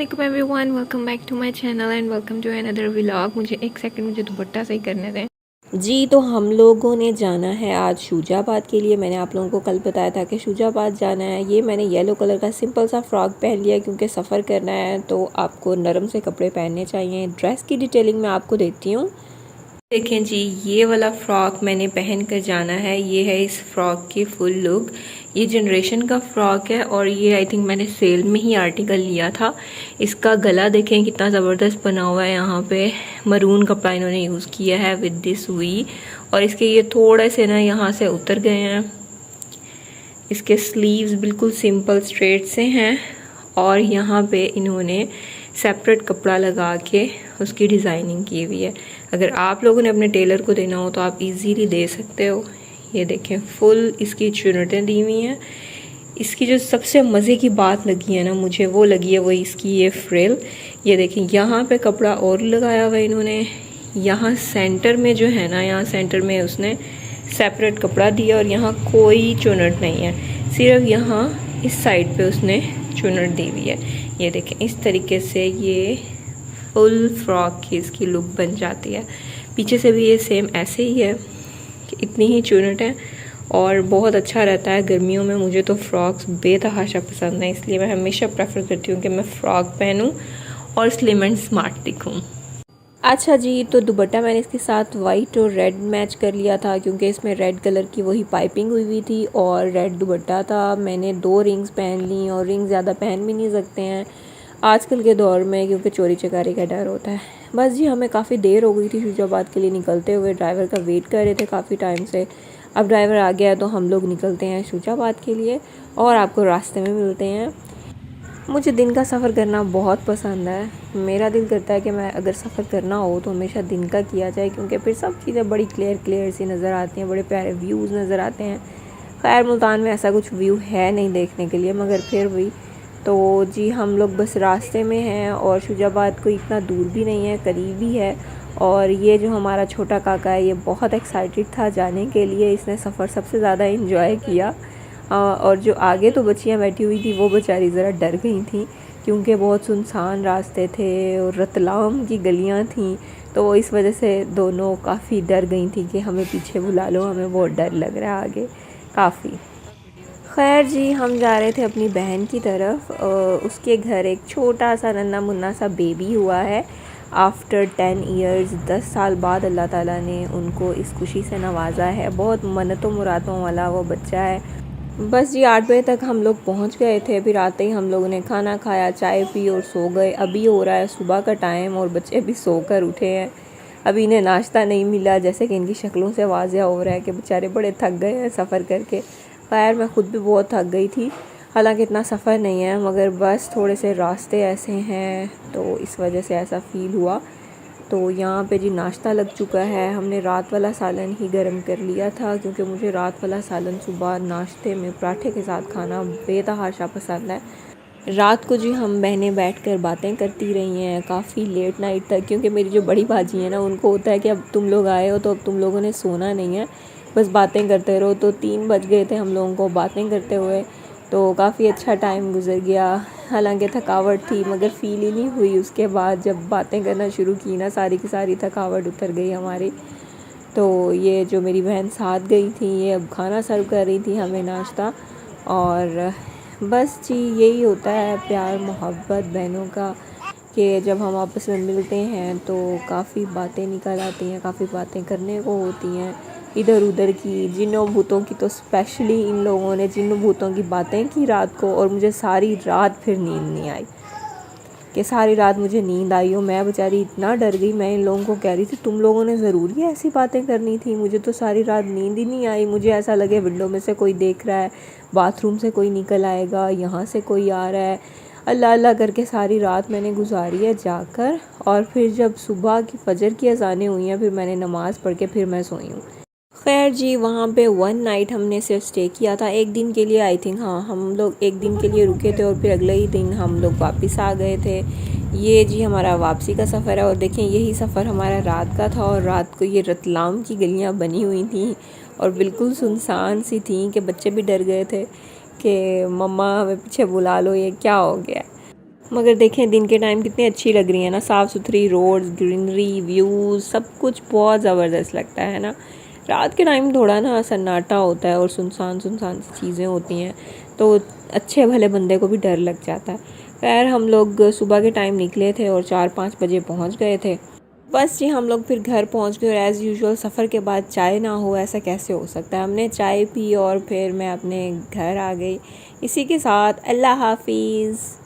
अस्सलाम everyone, welcome back to my channel and welcome to another vlog. मुझे एक second मुझे दुपट्टा सही करने दें जी। तो हम लोगों ने जाना है आज शुजाबाद के लिए। मैंने आप लोगों को कल बताया था कि शुजाबाद जाना है। ये मैंने येलो कलर का सिंपल सा फ्रॉक पहन लिया क्योंकि सफ़र करना है तो आपको नरम से कपड़े पहनने चाहिए। ड्रेस की डिटेलिंग मैं आपको देती हूँ। देखें जी, ये वाला फ़्रॉक मैंने पहन कर जाना है। ये है इस फ़्रॉक की फुल लुक। ये जनरेशन का फ़्रॉक है और ये आई थिंक मैंने सेल में ही आर्टिकल लिया था। इसका गला देखें कितना ज़बरदस्त बना हुआ है। यहाँ पे मरून कपड़ा इन्होंने यूज़ किया है विद दिस वी, और इसके ये थोड़े से ना यहाँ से उतर गए हैं। इसके स्लीव्स बिल्कुल सिंपल स्ट्रेट से हैं और यहाँ पे इन्होंने सेपरेट कपड़ा लगा के उसकी डिज़ाइनिंग की हुई है। अगर आप लोगों ने अपने टेलर को देना हो तो आप इजीली दे सकते हो। ये देखें, फुल इसकी चुनटें दी हुई हैं। इसकी जो सबसे मज़े की बात लगी है ना मुझे, वो लगी है वो इसकी ये फ्रिल। ये देखें, यहाँ पे कपड़ा और लगाया हुआ है इन्होंने। यहाँ सेंटर में जो है ना, यहाँ सेंटर में उसने सेपरेट कपड़ा दिया और यहाँ कोई चुनट नहीं है, सिर्फ यहाँ इस साइड पे उसने चुनट दी हुई है। ये देखें, इस तरीके से ये फुल फ्रॉक की इसकी लुक बन जाती है। पीछे से भी ये सेम ऐसे ही है कि इतनी ही चुनट है और बहुत अच्छा रहता है गर्मियों में। मुझे तो फ्रॉक्स बेतहाशा पसंद है, इसलिए मैं हमेशा प्रेफर करती हूँ कि मैं फ़्रॉक पहनूँ और स्लिम एंड स्मार्ट दिखूँ। अच्छा जी, तो दुपट्टा मैंने इसके साथ वाइट और रेड मैच कर लिया था क्योंकि इसमें रेड कलर की वही पाइपिंग हुई थी और रेड दुपट्टा था। मैंने 2 रिंग्स पहन ली और रिंग ज़्यादा पहन भी नहीं सकते हैं आजकल के दौर में क्योंकि चोरी चकारी का डर होता है। बस जी, हमें काफ़ी देर हो गई थी शुजाबाद के लिए निकलते हुए। ड्राइवर का वेट कर रहे थे काफ़ी टाइम से। अब ड्राइवर आ गया है तो हम लोग निकलते हैं शुजाबाद के लिए और आपको रास्ते में मिलते हैं। मुझे दिन का सफ़र करना बहुत पसंद है। मेरा दिल करता है कि मैं अगर सफ़र करना हो तो हमेशा दिन का किया जाए क्योंकि फिर सब चीज़ें बड़ी क्लियर सी नज़र आती हैं, बड़े प्यारे व्यूज़ नज़र आते हैं। खैर मुल्तान में ऐसा कुछ व्यू है नहीं देखने के लिए, मगर फिर भी तो जी हम लोग बस रास्ते में हैं और शुजाबाद कोई इतना दूर भी नहीं है, करीब ही है। और ये जो हमारा छोटा काका है ये बहुत एक्साइटेड था जाने के लिए। इसने सफ़र सबसे ज़्यादा इंजॉय किया और जो आगे तो बच्चियाँ बैठी हुई थी वो बेचारी ज़रा डर गई थी क्योंकि बहुत सुनसान रास्ते थे और रतलाम की गलियाँ थीं, तो इस वजह से दोनों काफ़ी डर गई थी कि हमें पीछे बुला लो, हमें बहुत डर लग रहा है आगे काफ़ी। खैर जी, हम जा रहे थे अपनी बहन की तरफ। उसके घर एक छोटा सा नन्हा मुन्ना सा बेबी हुआ है। आफ्टर 10 ईयर्स, 10 साल बाद अल्लाह ताला ने उनको इस खुशी से नवाजा है। बहुत मन्नतों मुरादों वाला वो बच्चा है। बस जी 8 बजे तक हम लोग पहुंच गए थे। फिर आते ही हम लोगों ने खाना खाया, चाय पी और सो गए। अभी हो रहा है सुबह का टाइम और बच्चे भी सोकर उठे हैं। अभी इन्हें नाश्ता नहीं मिला, जैसे कि इनकी शक्लों से वाज़िया हो रहा है कि बेचारे बड़े थक गए हैं सफ़र करके। खैर मैं ख़ुद भी बहुत थक गई थी, हालांकि इतना सफ़र नहीं है मगर बस थोड़े से रास्ते ऐसे हैं तो इस वजह से ऐसा फ़ील हुआ। तो यहाँ पे जी नाश्ता लग चुका है। हमने रात वाला सालन ही गर्म कर लिया था क्योंकि मुझे रात वाला सालन सुबह नाश्ते में पराठे के साथ खाना बेतहाशा पसंद है। रात को जी हम बहनें बैठकर बातें करती रही हैं काफ़ी लेट नाइट तक क्योंकि मेरी जो बड़ी बाजी है ना उनको होता है कि अब तुम लोग आए हो तो अब तुम लोगों ने सोना नहीं है, बस बातें करते रहो। तो 3 बज गए थे हम लोगों को बातें करते हुए, तो काफ़ी अच्छा टाइम गुजर गया। हालांकि थकावट थी मगर फ़ील ही नहीं हुई। उसके बाद जब बातें करना शुरू की ना, सारी की सारी थकावट उतर गई हमारी। तो ये जो मेरी बहन साथ गई थी ये अब खाना सर्व कर रही थी हमें नाश्ता। और बस जी यही होता है प्यार मोहब्बत बहनों का कि जब हम आपस में मिलते हैं तो काफ़ी बातें निकल आती हैं, काफ़ी बातें करने को होती हैं इधर उधर की। जिन्नों भूतों की तो स्पेशली इन लोगों ने जिन्नों भूतों की बातें की रात को और मुझे सारी रात फिर नींद नहीं आई कि सारी रात मुझे नींद आई हो। मैं बेचारी इतना डर गई, मैं इन लोगों को कह रही थी तुम लोगों ने ज़रूरी ऐसी बातें करनी थी। मुझे तो सारी रात नींद ही नहीं आई। मुझे ऐसा लगे विंडो में से कोई देख रहा है, बाथरूम से कोई निकल आएगा, यहाँ से कोई आ रहा है। अल्लाह अल्लाह करके सारी रात मैंने गुजारी है जाकर। और फिर जब सुबह की फजर की अज़ानें हुई हैं फिर मैंने नमाज़ पढ़ के फिर मैं सोई हूँ। खैर जी वहाँ पे 1 नाइट हमने सिर्फ स्टे किया था, एक दिन के लिए आई थिंक। हाँ, हम लोग एक दिन के लिए रुके थे और फिर अगले ही दिन हम लोग वापस आ गए थे। ये जी हमारा वापसी का सफ़र है और देखें यही सफ़र हमारा रात का था। और रात को ये रतलाम की गलियाँ बनी हुई थी और बिल्कुल सुनसान सी थी कि बच्चे भी डर गए थे कि मम्मा हमें पीछे बुला लो, ये क्या हो गया। मगर देखें दिन के टाइम कितनी अच्छी लग रही है ना, साफ़ सुथरी रोड्स, ग्रीनरी, व्यूज़, सब कुछ बहुत ज़बरदस्त लगता है ना। रात के टाइम थोड़ा ना सन्नाटा होता है और सुनसान सुनसान चीज़ें होती हैं, तो अच्छे भले बंदे को भी डर लग जाता है। खैर हम लोग सुबह के टाइम निकले थे और 4-5 बजे पहुंच गए थे। बस जी हम लोग फिर घर पहुंच गए और एज़ यूजुअल सफ़र के बाद चाय ना हो ऐसा कैसे हो सकता है। हमने चाय पी और फिर मैं अपने घर आ गई। इसी के साथ अल्लाह हाफिज़।